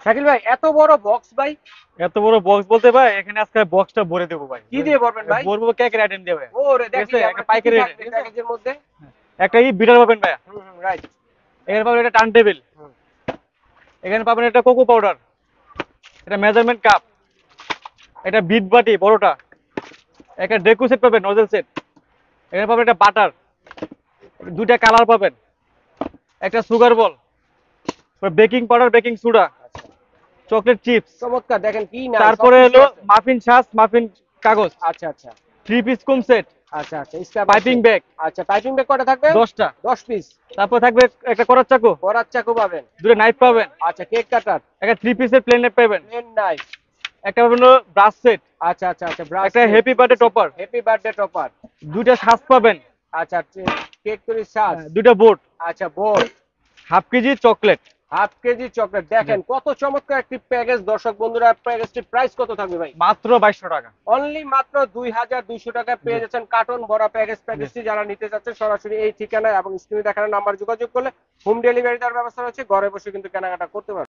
শাকিল ভাই এত বড় বক্স ভাই, এত বড় বক্স বলতে ভাই, এখানে আজকে বক্সটা ভরে দেবো ভাই। কি দিয়ে ভরবেন ভাই? ভরবো কেকের আইটেম দিয়ে ভাই। ওরে ঠিক দেখি আছে, আমরা একটা কি কি পাইকারি রেট। থাকবে প্যাকেজের মধ্যে। একটা বিটার পাবেন ভাইয়া। রাইট। এখানে পাবেন একটা টার্ন টেবিল। এখানে পাবেন একটা কোকো পাউডার, এটা মেজারমেন্ট কাপ, এটা বিট বাটি বড়টা, একটা ডেকু সেট পাবেন, নজেল সেট। এখানে পাবেন একটা বাটার, দুইটা কালার পাবেন, একটা sugar ball, baking powder, baking soda, chocolate chips. চমৎকার, দেখেন কি না তারপরে হলো মাফিন শাস, মাফিন কাগজ, আচ্ছা আচ্ছা 3 পিস কুম সেট, আচ্ছা আচ্ছা স্ক্র্যাপ পাইপিং ব্যাগ আচ্ছা পাইপিং ব্যাগ কটা থাকবে? 10টা। 10 পিস। তারপর থাকবে একটা করার চাকু, করার চাকু পাবেন। দুটো নাইফ পাবেন, আচ্ছা কেক কাটার, একটা 3 পিসের প্লেন নাইফ পাবেন, প্লেন নাইফ। একটা পাবেন হলো ব্রাশ সেট, আচ্ছা আচ্ছা আচ্ছা ব্রাশ, একটা happy birthday topper, happy birthday topper. দুইটা শাস পাবেন, আচ্ছা কেক তৈরির সাজ। দুইটা বোর্ড, আচ্ছা board, half KG chocolate. Half KG chocolate. দেখেন কত চমৎকার একটি প্যাকেজ। দর্শক বন্ধুরা, প্যাকেজটির প্রাইস কত থাকবে ভাই? মাত্র 2200 টাকা। অনলি মাত্র 2200 টাকায় পেয়ে যাচ্ছেন কার্টন ভরা প্যাকেজ। প্যাকেজটি যারা নিতে চাচ্ছেন সরাসরি এই ঠিকানায় এবং স্ক্রিনে দেখানো নাম্বার যোগাযোগ করলে হোম ডেলিভারি দেওয়ার ব্যবস্থা রয়েছে, ঘরে বসে কিন্তু কেনাকাটা করতে পারবেন।